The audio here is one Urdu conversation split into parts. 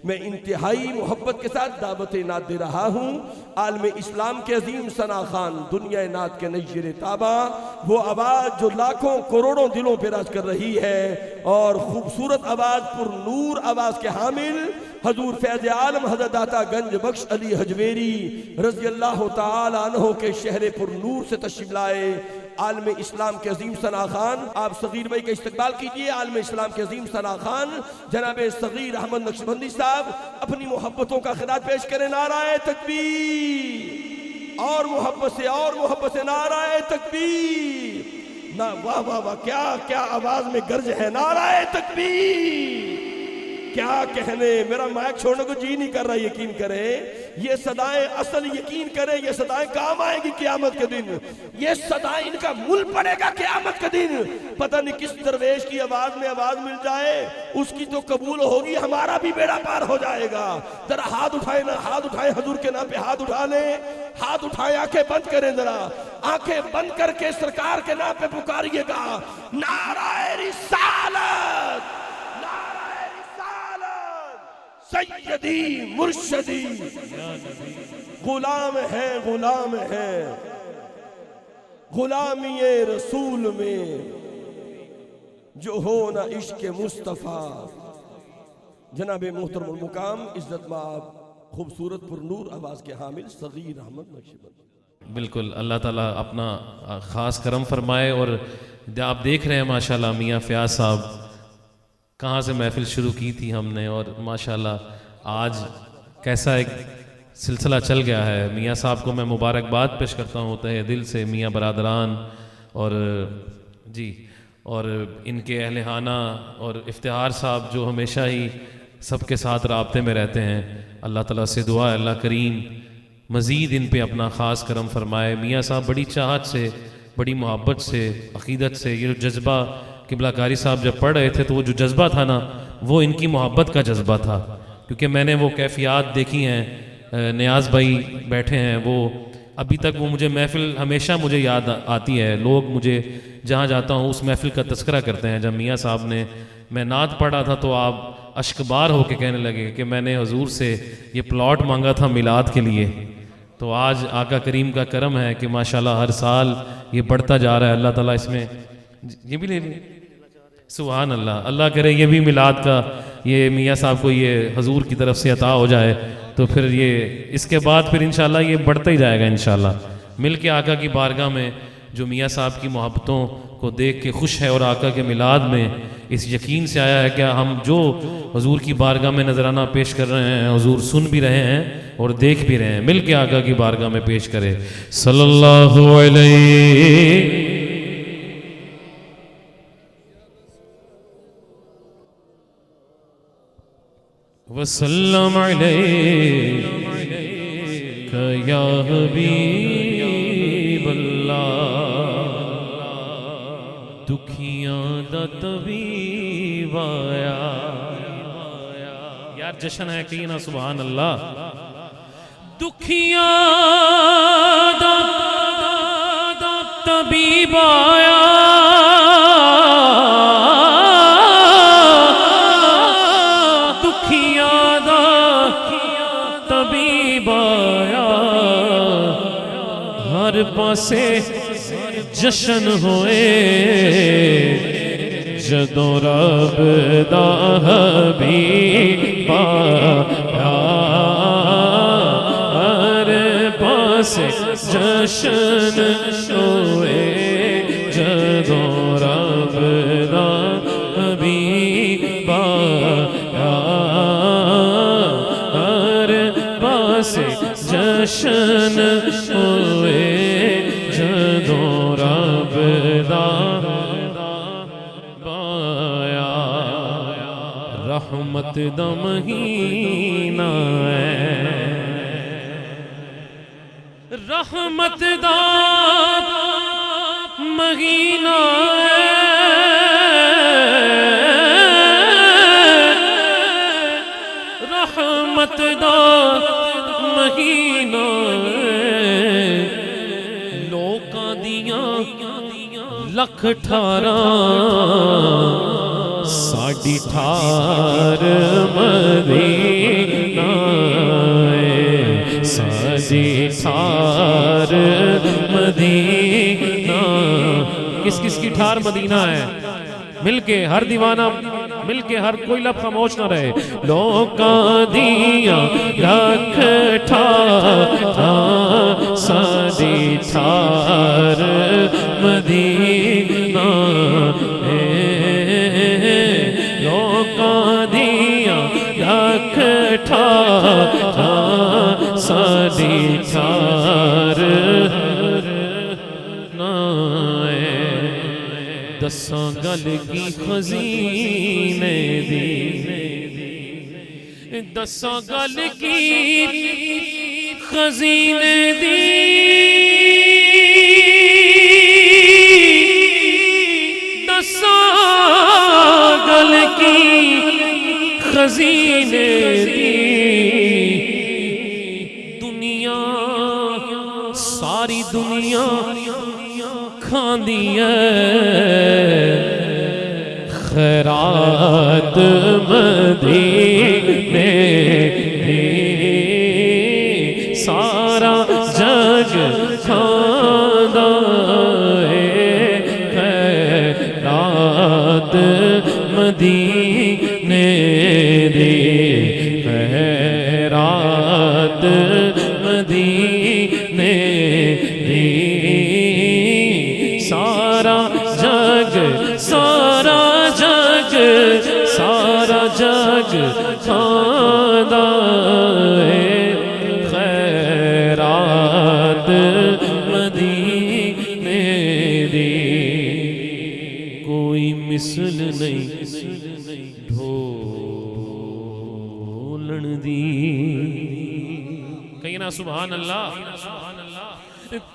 میں انتہائی محبت کے ساتھ دعوت نعت دے رہا ہوں عالم اسلام کے عظیم ثنا خان، دنیا نعت کے نیر تابہ، وہ آواز جو لاکھوں کروڑوں دلوں پہ راج کر رہی ہے، اور خوبصورت آواز، پر نور آواز کے حامل حضور فیض عالم حضرت داتا گنج بخش علی حجویری رضی اللہ تعالی عنہ کے شہر پر نور سے تشریف لائے عالم اسلام کے عظیم ثنا خان، آپ صغیر بھائی کا استقبال کیجئے۔ عالم اسلام کے عظیم ثنا خان جناب صغیر احمد نقشبندی صاحب اپنی محبتوں کا خراج پیش کریں۔ نعرہ تکبیر، اور محبت سے نعرہ تکبیر۔ نہ واہ واہ واہ، کیا آواز میں گرج ہے، نعرہ تکبیر، کیا کہنے، میرا مائک چھوڑنے کو جی نہیں کر رہا۔ یقین کریں یہ صدائیں اصل، یقین کریں یہ صدائیں کام آئیں گی قیامت کے دن، یہ صدائیں ان کا مل پڑے گا قیامت کے دن۔ پتہ نہیں کس درویش کی آواز میں آواز مل جائے، اس کی تو قبول ہوگی، ہمارا بھی بیڑا پار ہو جائے گا۔ ذرا ہاتھ اٹھائیں نا، ہاتھ اٹھائیں، حضور کے نام پہ ہاتھ اٹھا لیں، ہاتھ اٹھائیں، آنکھیں بند کریں، ذرا آنکھیں بند کر کے سرکار کے نام پہ پکاریے گا، نعرہ رسالت، سیدی مرشدی، غلام ہے غلامی رسول میں جو ہو نہ عشق مصطفیٰ۔ جناب محترم المقام عزت مآب خوبصورت پر نور آواز کے حامل صغیر احمد نقشبندی۔ بالکل، اللہ تعالیٰ اپنا خاص کرم فرمائے۔ اور آپ دیکھ رہے ہیں ماشاءاللہ میاں فیاض صاحب کہاں سے محفل شروع کی تھی ہم نے، اور ماشاءاللہ آج کیسا ایک سلسلہ چل گیا ہے۔ میاں صاحب کو میں مبارکباد پیش کرتا ہوں تہہ دل سے، میاں برادران اور جی، اور ان کے اہل خانہ اور افتخار صاحب جو ہمیشہ ہی سب کے ساتھ رابطے میں رہتے ہیں۔ اللہ تعالیٰ سے دعا ہے اللہ کریم مزید ان پہ اپنا خاص کرم فرمائے۔ میاں صاحب بڑی چاہت سے، بڑی محبت سے، عقیدت سے، یہ جو جذبہ قبلہ کاری صاحب جب پڑھ رہے تھے تو وہ جو جذبہ تھا نا، وہ ان کی محبت کا جذبہ تھا، کیونکہ میں نے وہ کیفیات دیکھی ہیں۔ نیاز بھائی بیٹھے ہیں، وہ ابھی تک وہ مجھے محفل ہمیشہ مجھے یاد آتی ہے۔ لوگ مجھے جہاں جاتا ہوں اس محفل کا تذکرہ کرتے ہیں۔ جب میاں صاحب نے میں نعت پڑھا تھا تو آپ اشکبار ہو کے کہنے لگے کہ میں نے حضور سے یہ پلاٹ مانگا تھا میلاد کے لیے۔ تو آج آقا کریم کا کرم ہے کہ ماشاءاللہ ہر سال یہ بڑھتا جا رہا ہے۔ اللہ تعالیٰ اس میں یہ بھی لے لیں، سبحان اللہ، اللہ کرے یہ بھی میلاد کا یہ میاں صاحب کو یہ حضور کی طرف سے عطا ہو جائے، تو پھر یہ اس کے بعد پھر انشاءاللہ یہ بڑھتا ہی جائے گا انشاءاللہ۔ مل کے آقا کی بارگاہ میں جو میاں صاحب کی محبتوں کو دیکھ کے خوش ہے، اور آقا کے میلاد میں اس یقین سے آیا ہے کہ ہم جو حضور کی بارگاہ میں نذرانہ پیش کر رہے ہیں حضور سن بھی رہے ہیں اور دیکھ بھی رہے ہیں۔ مل کے آقا کی بارگاہ میں پیش کرے صلی اللہ علیہ وسلم علیک یا حبیب اللہ، دکھیاں دا طبیب آیا۔ یار جشن ہے کہ نا، سبحان اللہ۔ دکھیاں دا طبیب آیا، ہر پاسے جشن ہوئے جدوں رب دا حبیب آیا، ہر پاسے جشن ہوئے جدوں رب دا حبیب آیا، ہر پاسے جشن ہوئے جدوں رب دا بایا۔ رحمت دا مہینہ ہے، رحمت دا مہینہ ہے، رحمت دا مہینہ لوکاں دیاں لکھ ٹھاراں ساڈی ٹھار مدینہ کس کس کی ٹھار مدینہ ہے؟ مل کے ہر دیوانہ مل کے ہر کوئی لب خاموش نہ رہے. لوکاں دیاں رکھ ٹھار ساڈی ٹھار مدینہ لوکاں دیاں رکھ ٹھار ساڈی ٹھار دساں گل کی خزینے دی دساں گل کی خزینے دی دساں گل کی خزینے دی دنیا ساری دنیا کھاندی ہے خیرات مدینے دی سارا جگ کھاندا ہے خیرات مدینے دی خیرات مدینے سارا جگ کھاندا ہے خیرات مدینے دی کوئی مثل نہیں ڈھولن دی کہیں نا سبحان اللہ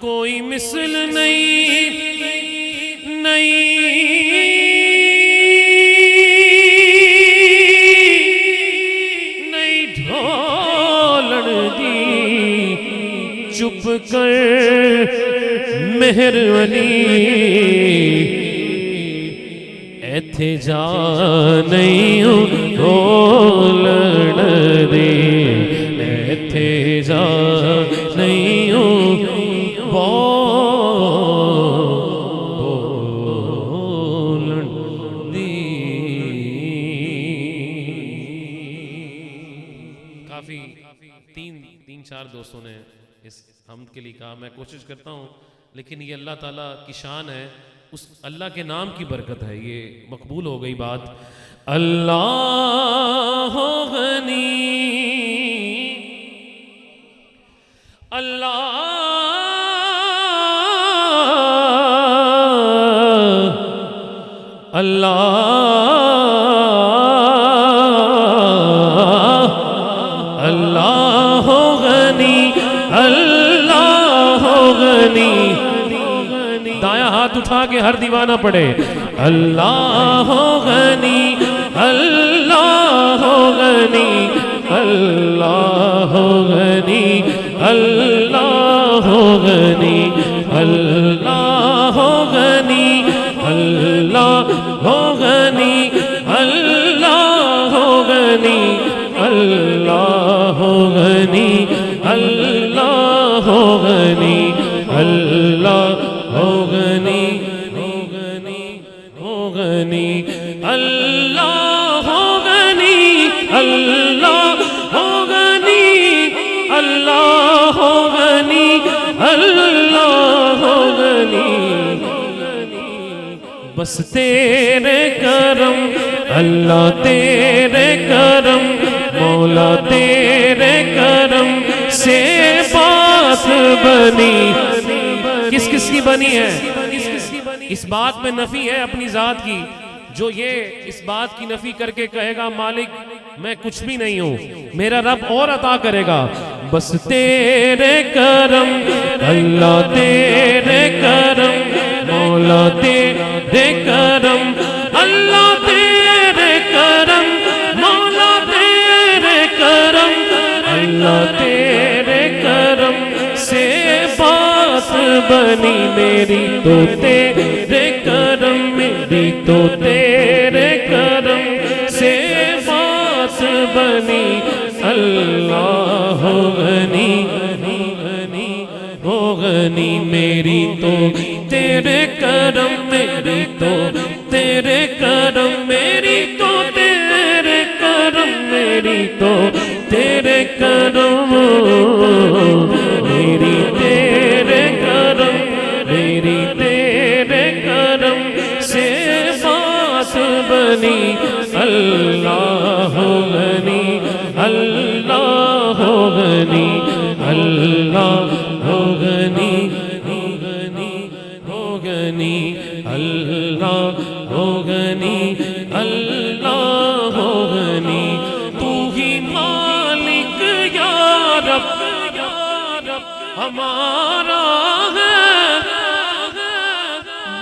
کوئی مثل نہیں ڈھولن دی چپ کر مہر علی ایتھے جا نہیں ڈھولن دی ایتھے جا نہیں تین چار دوستوں نے اس حمد کے لیے کہا میں کوشش کرتا ہوں لیکن یہ اللہ تعالیٰ کی شان ہے اس اللہ کے نام کی برکت ہے یہ مقبول ہو گئی بات اللہ غنی اللہ دایاں ہاتھ اٹھا کے ہر دیوانہ پڑھے اللہ غنی اللہ غنی اللہ غنی اللہ غنی اللہ غنی اللہ غنی اللہ غنی اللہ غنی اللہ غنی اللہ غنی غنی اللہ غنی اللہ غنی اللہ غنی اللہ غنی بس تیرے کرم اللہ تیرے کرم مولا تیرے کرم سے بات بنی کس کس کی بنی ہے اس بات میں نفی ہے اپنی ذات کی جو یہ اس بات کی نفی کر کے کہے گا مالک میں کچھ بھی نہیں ہوں میرا رب اور عطا کرے گا بس تیرے کرم اللہ تیرے کرم مولا تیرے کرم اللہ تیرے کرم مولا تیرے کرم اللہ تیرے کرم سے بات بنی میری تو تیرے کرم میری تو تیرے کرم سے بات بنی اللہ غنی غنی میری تو تیرے کرم میری تو تیرے کرم میری تو تیرے کرم میری تو تیرے کرم میری تیرے کرم میری تیرے کرم سے بات بنی اللہ غنی اللہ غنی اللہ غنی غنی غنی اللہ غنی اللہ غنی تو ہی مالک یا رب ہمارا ہے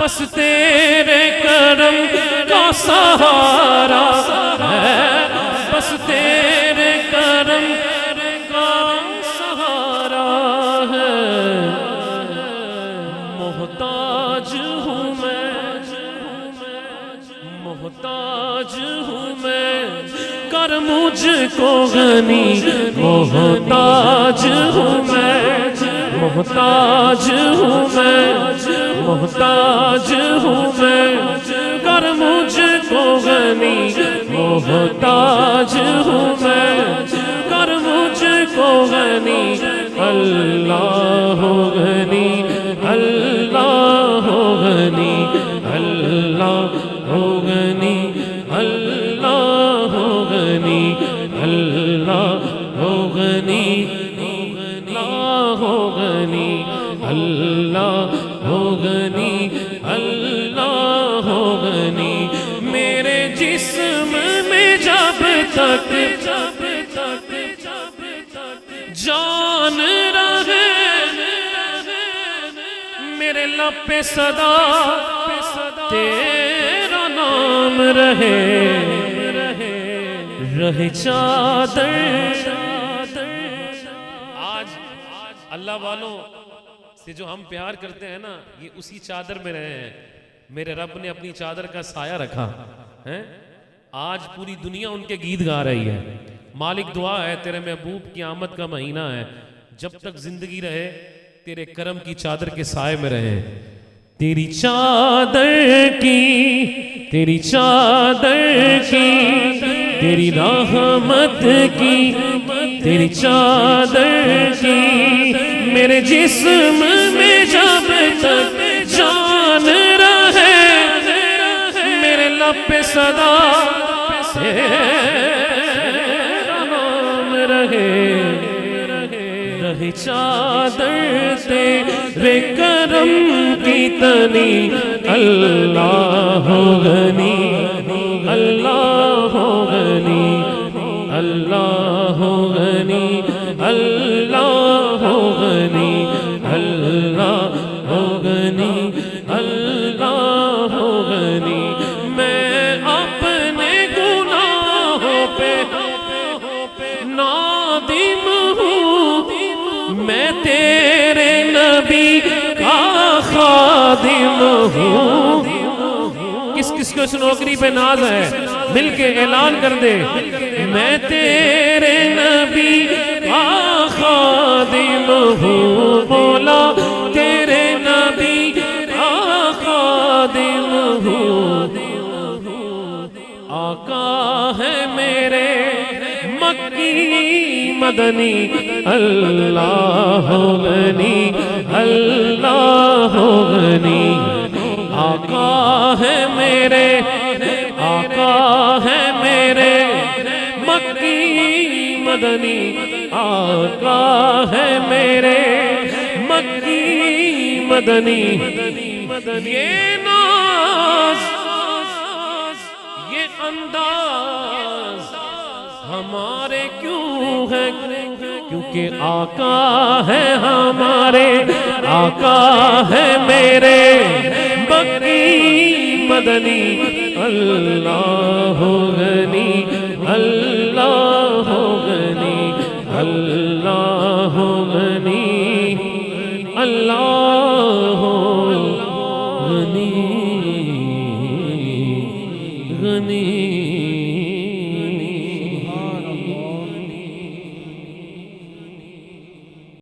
بس تیرے کرم کا سہارا ہے بس تیرے کرم کا سہارا ہے محتاج ہوں میں محتاج ہوں میں کر مجھ کو غنی محتاج ہوں میں محتاج ہوں میں محتاج ہوں میں کر مجھ کو غنی محتاج ہوں میں کر مجھ کو غنی اللہ غنی اللہ غنی اللہ غنی اللہ غنی اللہ غنی اللہ غنی اللہ غنی اللہ غنی میرے جسم میں جب تک جان رہے میرے لب پہ صدا تیرا نام رہے رہے چادر آج اللہ والوں سے جو ہم پیار کرتے ہیں نا یہ اسی چادر میں رہے ہیں میرے رب نے اپنی چادر کا سایہ رکھا ہے آج پوری دنیا ان کے گیت گا رہی ہے مالک دعا ہے تیرے محبوب کی آمد کا مہینہ ہے جب تک زندگی رہے تیرے کرم کی چادر کے سائے میں رہے تیری چادر کی تیری چادر کی تیری رحمت کی تیری چادر کی میرے جسم میں جب تک جان رہے میرے لب پہ صدا تیرا نام رہے رہے چادر تیرے کرم کی تنی اللہ غنی اللہ غنی اللہ غنی اللہ غنی اللہ غنی اللہ غنی میں اپنے گناہوں پہ نادم ہوں میں تیرے نبی کا خادم ہوں کس کس کو اس نوکری پہ ناز ہے مل کے اعلان کر دے میں تیرے نبی کا خادم ہوں مولا تیرے نبی کا خادم ہوں آقا ہے میرے مکی مدنی اللہ غنی اللہ غنی آقا ہے میرے آقا ہے میرے مکی مدنی آقا ہے میرے مکی مدنی یہ ناز یہ انداز ہمارے کیوں ہے کیونکہ آقا ہے ہمارے آقا ہے میرے مکی مدنی اللہ غنی اللہ غنی اللہ غنی اللہ